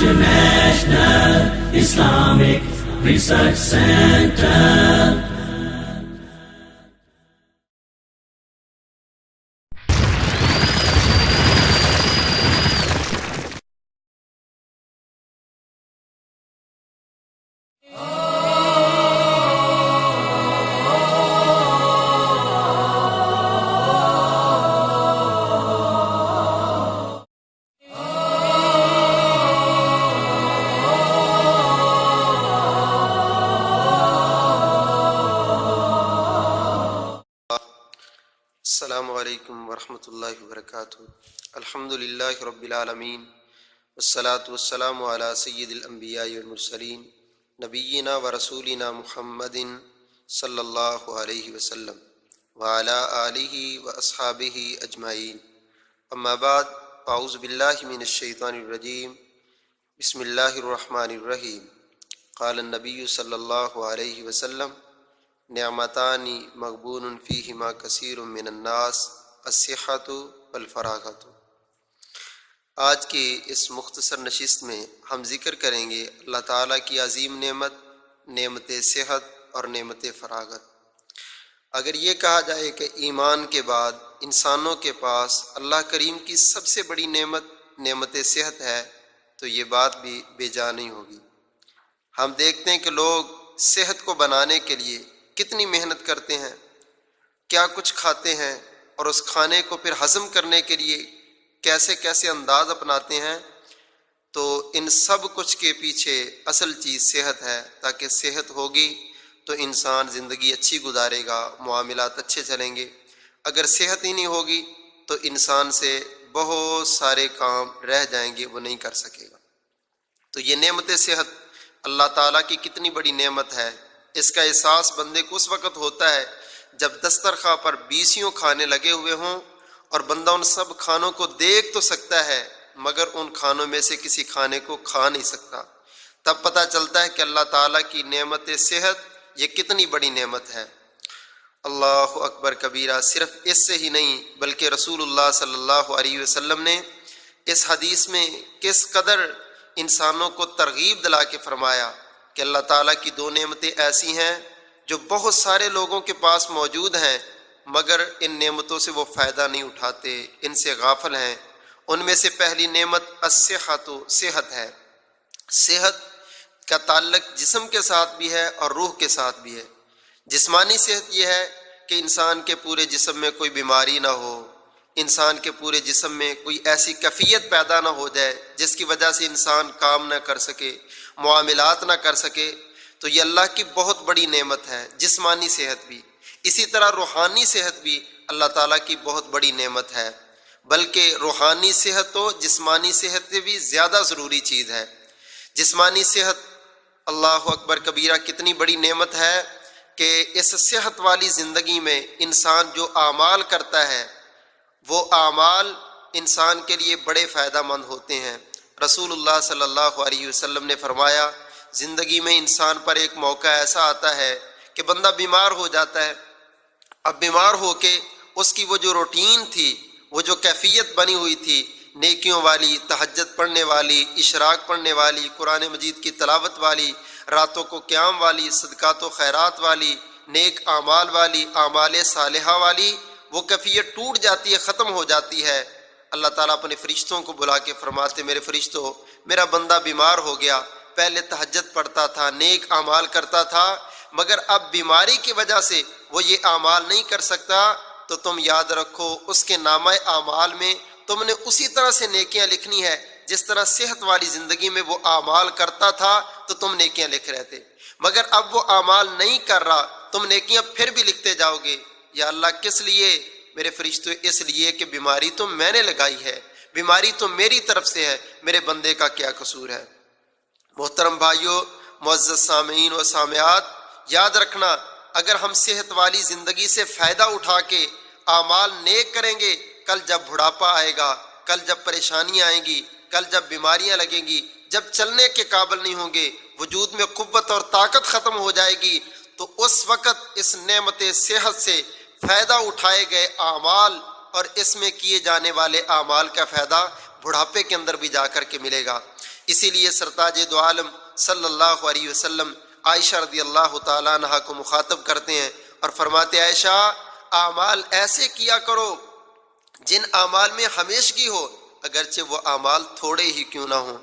International Islamic Research Center. السلام علیکم ورحمۃ اللہ وبرکاتہ. الحمد للہ رب العالمین والصلاة والسلام علی سید الانبیاء والمرسلین نبینا و رسولنا محمد صلی اللہ علیہ وسلم وعلی آلہ و اصحابہ اجمعین. اما بعد، اعوذ باللہ من الشیطان الرجیم. بسم اللہ الرحمن الرحیم. قال النبی صلی اللہ علیہ وسلم: نعمتان مغبون فیہما کثیر من الناس، الصحۃ والفراغۃ. آج کی اس مختصر نشست میں ہم ذکر کریں گے اللہ تعالیٰ کی عظیم نعمت صحت اور نعمت فراغت. اگر یہ کہا جائے کہ ایمان کے بعد انسانوں کے پاس اللہ کریم کی سب سے بڑی نعمت صحت ہے تو یہ بات بھی بے جا نہیں ہوگی. ہم دیکھتے ہیں کہ لوگ صحت کو بنانے کے لیے کتنی محنت کرتے ہیں، کیا کچھ کھاتے ہیں، اور اس کھانے کو پھر ہضم کرنے کے لیے کیسے کیسے انداز اپناتے ہیں. تو ان سب کچھ کے پیچھے اصل چیز صحت ہے. تاکہ صحت ہوگی تو انسان زندگی اچھی گزارے گا، معاملات اچھے چلیں گے. اگر صحت ہی نہیں ہوگی تو انسان سے بہت سارے کام رہ جائیں گے، وہ نہیں کر سکے گا. تو یہ نعمت صحت اللہ تعالیٰ کی کتنی بڑی نعمت ہے. اس کا احساس بندے کو اس وقت ہوتا ہے جب دسترخواں پر 20 کھانے لگے ہوئے ہوں اور بندہ ان سب کھانوں کو دیکھ تو سکتا ہے مگر ان کھانوں میں سے کسی کھانے کو کھا نہیں سکتا. تب پتہ چلتا ہے کہ اللہ تعالیٰ کی نعمت صحت یہ کتنی بڑی نعمت ہے. اللہ اکبر کبیرہ. صرف اس سے ہی نہیں بلکہ رسول اللہ صلی اللہ علیہ وسلم نے اس حدیث میں کس قدر انسانوں کو ترغیب دلا کے فرمایا کہ اللہ تعالیٰ کی 2 نعمتیں ایسی ہیں جو بہت سارے لوگوں کے پاس موجود ہیں مگر ان نعمتوں سے وہ فائدہ نہیں اٹھاتے، ان سے غافل ہیں. ان میں سے پہلی نعمت الصحۃ، صحت ہے. صحت کا تعلق جسم کے ساتھ بھی ہے اور روح کے ساتھ بھی ہے. جسمانی صحت یہ ہے کہ انسان کے پورے جسم میں کوئی بیماری نہ ہو، انسان کے پورے جسم میں کوئی ایسی کیفیت پیدا نہ ہو جائے جس کی وجہ سے انسان کام نہ کر سکے، معاملات نہ کر سکے. تو یہ اللہ کی بہت بڑی نعمت ہے، جسمانی صحت بھی. اسی طرح روحانی صحت بھی اللہ تعالیٰ کی بہت بڑی نعمت ہے، بلکہ روحانی صحت تو جسمانی صحت سے بھی زیادہ ضروری چیز ہے. جسمانی صحت اللہ اکبر کبیرہ کتنی بڑی نعمت ہے کہ اس صحت والی زندگی میں انسان جو اعمال کرتا ہے وہ اعمال انسان کے لیے بڑے فائدہ مند ہوتے ہیں. رسول اللہ صلی اللہ علیہ وسلم نے فرمایا زندگی میں انسان پر ایک موقع ایسا آتا ہے کہ بندہ بیمار ہو جاتا ہے. اب بیمار ہو کے اس کی وہ جو روٹین تھی، وہ جو کیفیت بنی ہوئی تھی نیکیوں والی، تہجد پڑھنے والی، اشراق پڑھنے والی، قرآن مجید کی تلاوت والی، راتوں کو قیام والی، صدقات و خیرات والی، نیک اعمال والی، اعمال صالحہ والی، وہ کیفیت ٹوٹ جاتی ہے، ختم ہو جاتی ہے. اللہ تعالیٰ اپنے فرشتوں کو بلا کے فرماتے میرے فرشتوں، میرا بندہ بیمار ہو گیا، پہلے تہجد پڑھتا تھا، نیک اعمال کرتا تھا، مگر اب بیماری کی وجہ سے وہ یہ اعمال نہیں کر سکتا. تو تم یاد رکھو اس کے نامہ اعمال میں تم نے اسی طرح سے نیکیاں لکھنی ہے جس طرح صحت والی زندگی میں وہ اعمال کرتا تھا تو تم نیکیاں لکھ رہے تھے. مگر اب وہ اعمال نہیں کر رہا، تم نیکیاں پھر بھی لکھتے جاؤ گے. یا اللہ کس لیے؟ میرے فرشتوں اس لیے کہ بیماری تو میں نے لگائی ہے، بیماری تو میری طرف سے ہے، میرے بندے کا کیا قصور ہے. محترم بھائیو، معزز سامعین و سامعات، یاد رکھنا اگر ہم صحت والی زندگی سے فائدہ اٹھا کے اعمال نیک کریں گے، کل جب بڑھاپا آئے گا، کل جب پریشانیاں آئیں گی، کل جب بیماریاں لگیں گی، جب چلنے کے قابل نہیں ہوں گے، وجود میں قوت اور طاقت ختم ہو جائے گی، تو اس وقت اس نعمت صحت سے فائدہ اٹھائے گئے اعمال اور اس میں کیے جانے والے اعمال کا فائدہ بڑھاپے کے اندر بھی جا کر کے ملے گا. اسی لیے سرتاج دو عالم صلی اللہ علیہ وسلم عائشہ رضی اللہ تعالیٰ عنہ کو مخاطب کرتے ہیں اور فرماتے ہیں عائشہ اعمال ایسے کیا کرو جن اعمال میں ہمیشگی ہو، اگرچہ وہ اعمال تھوڑے ہی کیوں نہ ہوں۔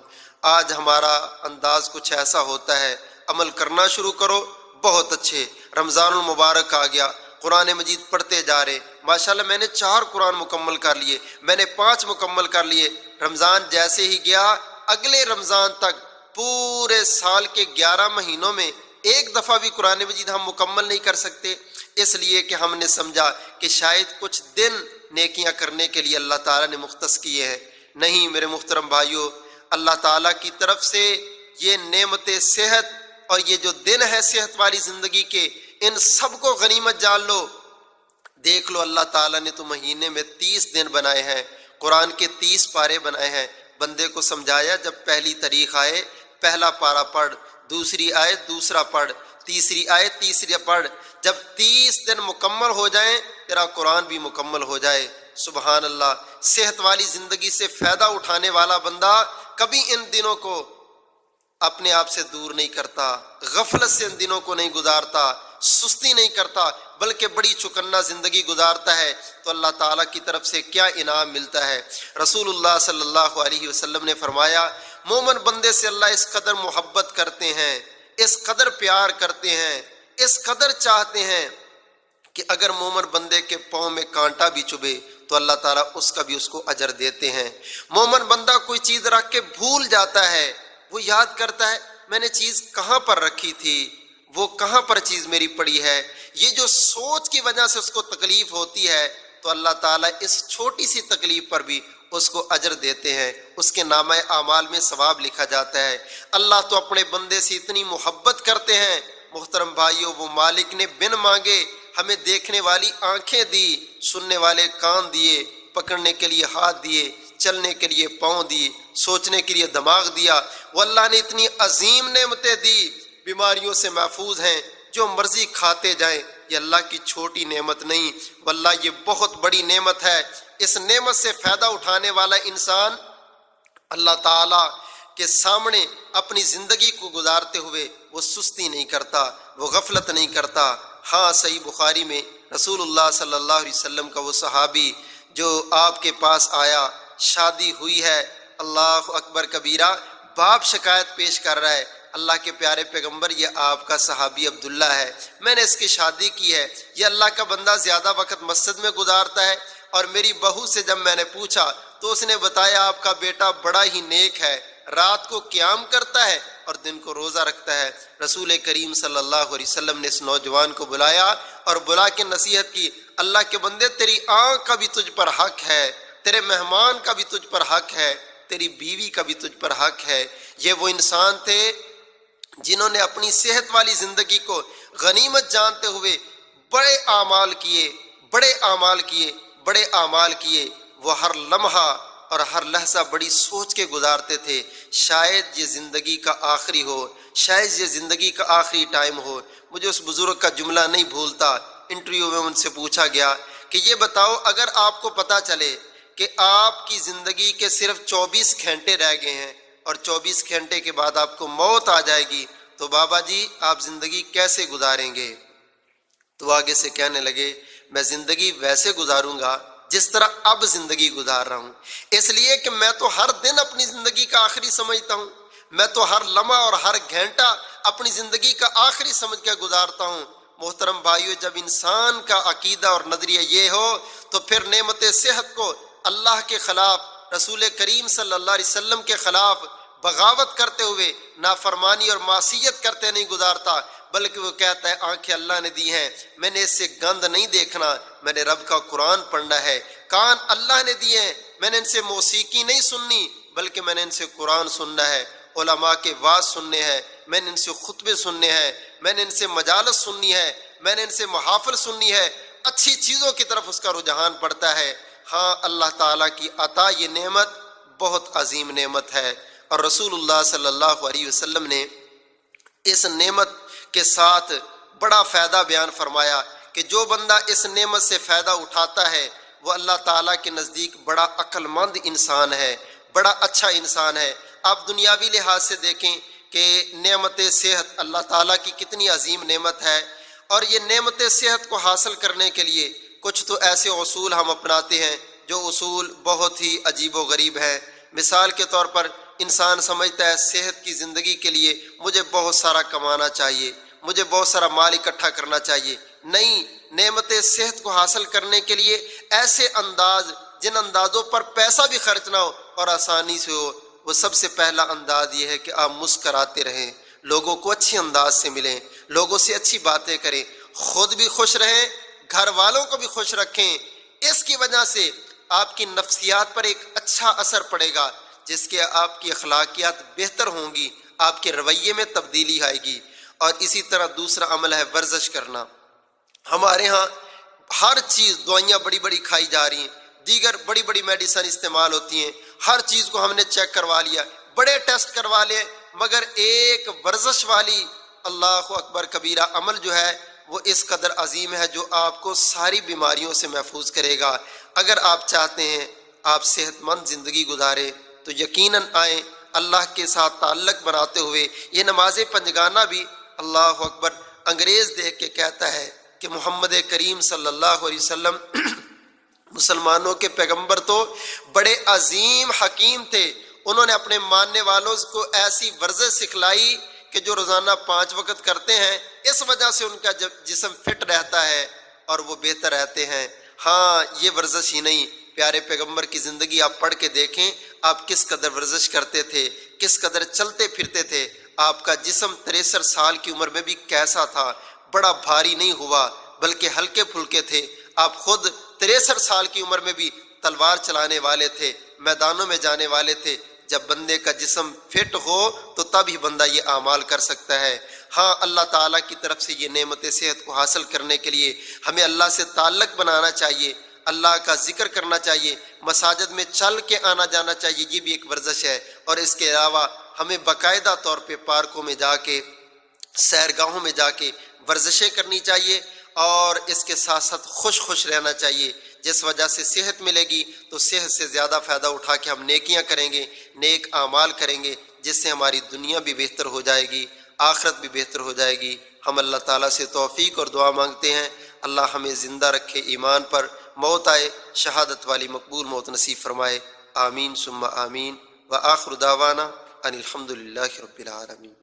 آج ہمارا انداز کچھ ایسا ہوتا ہے، عمل کرنا شروع کرو، بہت اچھے، رمضان المبارک آ گیا، قرآن مجید پڑھتے جا رہے، ماشاءاللہ میں نے 4 قرآن مکمل کر لیے، میں نے 5 مکمل کر لیے۔ رمضان جیسے ہی گیا، اگلے رمضان تک پورے سال کے 11 مہینوں میں ایک دفعہ بھی قرآن مجید ہم مکمل نہیں کر سکتے، اس لیے کہ ہم نے سمجھا کہ شاید کچھ دن نیکیاں کرنے کے لیے اللہ تعالیٰ نے مختص کیے ہیں۔ نہیں میرے محترم بھائیوں، اللہ تعالیٰ کی طرف سے یہ نعمت صحت اور یہ جو دن ہے صحت والی زندگی کے، ان سب کو غنیمت جان لو۔ دیکھ لو اللہ تعالیٰ نے تو مہینے میں 30 دن بنائے ہیں، قرآن کے 30 پارے بنائے ہیں۔ بندے کو سمجھایا جب پہلی تاریخ آئے پہلا پارا پڑھ، دوسری آئے دوسرا پڑھ، تیسری آئے تیسری پڑھ، جب 30 دن مکمل ہو جائیں تیرا قرآن بھی مکمل ہو جائے۔ سبحان اللہ، صحت والی زندگی سے فائدہ اٹھانے والا بندہ کبھی ان دنوں کو اپنے آپ سے دور نہیں کرتا، غفلت سے ان دنوں کو نہیں گزارتا، سستی نہیں کرتا، بلکہ بڑی چکنا زندگی گزارتا ہے تو اللہ تعالیٰ کی طرف سے کیا انعام ملتا ہے۔ رسول اللہ صلی اللہ علیہ وسلم نے فرمایا مومن بندے سے اللہ اس قدر محبت کرتے ہیں، اس قدر پیار کرتے ہیں، اس قدر چاہتے ہیں کہ اگر مومن بندے کے پاؤں میں کانٹا بھی چبھے تو اللہ تعالیٰ اس کا بھی اس کو اجر دیتے ہیں۔ مومن بندہ کوئی چیز رکھ کے بھول جاتا ہے، وہ یاد کرتا ہے میں نے چیز کہاں پر رکھی تھی، وہ کہاں پر چیز میری پڑی ہے، یہ جو سوچ کی وجہ سے اس کو تکلیف ہوتی ہے تو اللہ تعالیٰ اس چھوٹی سی تکلیف پر بھی اس کو اجر دیتے ہیں، اس کے نامہ اعمال میں ثواب لکھا جاتا ہے۔ اللہ تو اپنے بندے سے اتنی محبت کرتے ہیں محترم بھائیوں، وہ مالک نے بن مانگے ہمیں دیکھنے والی آنکھیں دی، سننے والے کان دیے، پکڑنے کے لیے ہاتھ دیے، چلنے کے لیے پاؤں دی، سوچنے کے لیے دماغ دیا۔ وہ اللہ نے اتنی عظیم نعمتیں دی، بیماریوں سے محفوظ ہیں، جو مرضی کھاتے جائیں، یہ اللہ کی چھوٹی نعمت نہیں، واللہ یہ بہت بڑی نعمت ہے۔ اس نعمت سے فائدہ اٹھانے والا انسان اللہ تعالیٰ کے سامنے اپنی زندگی کو گزارتے ہوئے وہ سستی نہیں کرتا، وہ غفلت نہیں کرتا۔ ہاں صحیح بخاری میں رسول اللہ صلی اللہ علیہ وسلم کا وہ صحابی جو آپ کے پاس آیا، شادی ہوئی ہے، اللہ اکبر کبیرہ، باپ شکایت پیش کر رہا ہے، اللہ کے پیارے پیغمبر یہ آپ کا صحابی عبداللہ ہے، میں نے اس کی شادی کی ہے، یہ اللہ کا بندہ زیادہ وقت مسجد میں گزارتا ہے، اور میری بہو سے جب میں نے پوچھا تو اس نے بتایا آپ کا بیٹا بڑا ہی نیک ہے، رات کو قیام کرتا ہے اور دن کو روزہ رکھتا ہے۔ رسول کریم صلی اللہ علیہ وسلم نے اس نوجوان کو بلایا اور بلا کے نصیحت کی، اللہ کے بندے تیری آنکھ کا بھی تجھ پر حق ہے، تیرے مہمان کا بھی تجھ پر حق ہے، تیری بیوی کا بھی تجھ پر حق ہے۔ یہ وہ انسان تھے جنہوں نے اپنی صحت والی زندگی کو غنیمت جانتے ہوئے بڑے اعمال کیے، بڑے اعمال کیے، بڑے اعمال کیے۔ وہ ہر لمحہ اور ہر لحظہ بڑی سوچ کے گزارتے تھے، شاید یہ زندگی کا آخری ہو، شاید یہ زندگی کا آخری ٹائم ہو۔ مجھے اس بزرگ کا جملہ نہیں بھولتا، انٹرویو میں ان سے پوچھا گیا کہ یہ بتاؤ اگر آپ کو پتہ چلے کہ آپ کی زندگی کے صرف 24 گھنٹے رہ گئے ہیں اور 24 گھنٹے کے بعد آپ کو موت آ جائے گی تو بابا جی آپ زندگی کیسے گزاریں گے؟ تو آگے سے کہنے لگے میں زندگی ویسے گزاروں گا جس طرح اب زندگی گزار رہا ہوں، اس لیے کہ میں تو ہر دن اپنی زندگی کا آخری سمجھتا ہوں، میں تو ہر لمحہ اور ہر گھنٹہ اپنی زندگی کا آخری سمجھ کے گزارتا ہوں۔ محترم بھائیو، جب انسان کا عقیدہ اور نظریہ یہ ہو تو پھر نعمت صحت کو اللہ کے خلاف، رسول کریم صلی اللہ علیہ وسلم کے خلاف بغاوت کرتے ہوئے، نافرمانی اور معصیت کرتے نہیں گزارتا، بلکہ وہ کہتا ہے آنکھیں اللہ نے دی ہیں، میں نے اس سے گند نہیں دیکھنا، میں نے رب کا قرآن پڑھنا ہے، کان اللہ نے دیے ہیں، میں نے ان سے موسیقی نہیں سننی بلکہ میں نے ان سے قرآن سننا ہے، علماء کے واعظ سننے ہیں، میں نے ان سے خطبے سننے ہیں، میں نے ان سے مجالس سننی ہے، میں نے ان سے محافل سننی ہے، اچھی چیزوں کی طرف اس کا رجحان پڑتا ہے۔ ہاں اللہ تعالیٰ کی عطا یہ نعمت بہت عظیم نعمت ہے، اور رسول اللہ صلی اللہ علیہ وسلم نے اس نعمت کے ساتھ بڑا فائدہ بیان فرمایا کہ جو بندہ اس نعمت سے فائدہ اٹھاتا ہے وہ اللہ تعالیٰ کے نزدیک بڑا عقل مند انسان ہے، بڑا اچھا انسان ہے۔ آپ دنیاوی لحاظ سے دیکھیں کہ نعمت صحت اللہ تعالیٰ کی کتنی عظیم نعمت ہے، اور یہ نعمت صحت کو حاصل کرنے کے لیے کچھ تو ایسے اصول ہم اپناتے ہیں جو اصول بہت ہی عجیب و غریب ہیں۔ مثال کے طور پر انسان سمجھتا ہے صحت کی زندگی کے لیے مجھے بہت سارا کمانا چاہیے، مجھے بہت سارا مال اکٹھا کرنا چاہیے۔ نہیں، نعمت صحت کو حاصل کرنے کے لیے ایسے انداز، جن اندازوں پر پیسہ بھی خرچ نہ ہو اور آسانی سے ہو، وہ سب سے پہلا انداز یہ ہے کہ آپ مسکراتے رہیں، لوگوں کو اچھی انداز سے ملیں، لوگوں سے اچھی باتیں کریں، خود بھی خوش رہیں، گھر والوں کو بھی خوش رکھیں۔ اس کی وجہ سے آپ کی نفسیات پر ایک اچھا اثر پڑے گا، جس کے آپ کی اخلاقیات بہتر ہوں گی، آپ کے رویے میں تبدیلی آئے گی۔ اور اسی طرح دوسرا عمل ہے ورزش کرنا۔ ہمارے ہاں ہر چیز، دوائیاں بڑی بڑی کھائی جا رہی ہیں، دیگر بڑی بڑی میڈیسن استعمال ہوتی ہیں، ہر چیز کو ہم نے چیک کروا لیا، بڑے ٹیسٹ کروا لے، مگر ایک ورزش والی اللہ اکبر کبیرہ عمل جو ہے وہ اس قدر عظیم ہے جو آپ کو ساری بیماریوں سے محفوظ کرے گا۔ اگر آپ چاہتے ہیں آپ صحت مند زندگی گزاریں تو یقیناً آئیں اللہ کے ساتھ تعلق بناتے ہوئے یہ نماز پنجگانہ بھی۔ اللہ اکبر، انگریز دیکھ کے کہتا ہے کہ محمد کریم صلی اللہ علیہ وسلم مسلمانوں کے پیغمبر تو بڑے عظیم حکیم تھے، انہوں نے اپنے ماننے والوں کو ایسی ورزش سکھلائی کہ جو روزانہ 5 وقت کرتے ہیں، اس وجہ سے ان کا جسم فٹ رہتا ہے اور وہ بہتر رہتے ہیں۔ ہاں، یہ ورزش ہی نہیں، پیارے پیغمبر کی زندگی آپ پڑھ کے دیکھیں، آپ کس قدر ورزش کرتے تھے، کس قدر چلتے پھرتے تھے۔ آپ کا جسم 63 سال کی عمر میں بھی کیسا تھا، بڑا بھاری نہیں ہوا بلکہ ہلکے پھلکے تھے۔ آپ خود 63 سال کی عمر میں بھی تلوار چلانے والے تھے، میدانوں میں جانے والے تھے۔ جب بندے کا جسم فٹ ہو تو تب ہی بندہ یہ اعمال کر سکتا ہے۔ ہاں، اللہ تعالیٰ کی طرف سے یہ نعمت صحت کو حاصل کرنے کے لیے ہمیں اللہ سے تعلق بنانا چاہیے، اللہ کا ذکر کرنا چاہیے، مساجد میں چل کے آنا جانا چاہیے، یہ بھی ایک ورزش ہے۔ اور اس کے علاوہ ہمیں باقاعدہ طور پہ پارکوں میں جا کے، سیرگاہوں میں جا کے ورزشیں کرنی چاہیے، اور اس کے ساتھ ساتھ خوش رہنا چاہیے۔ جس وجہ سے صحت ملے گی تو صحت سے زیادہ فائدہ اٹھا کے ہم نیکیاں کریں گے، نیک اعمال کریں گے، جس سے ہماری دنیا بھی بہتر ہو جائے گی، آخرت بھی بہتر ہو جائے گی۔ ہم اللہ تعالیٰ سے توفیق اور دعا مانگتے ہیں، اللہ ہمیں زندہ رکھے ایمان پر، موت آئے شہادت والی مقبول موت نصیب فرمائے۔ آمین ثم آمین، وآخر دعوانا ان الحمد للہ رب العالمین۔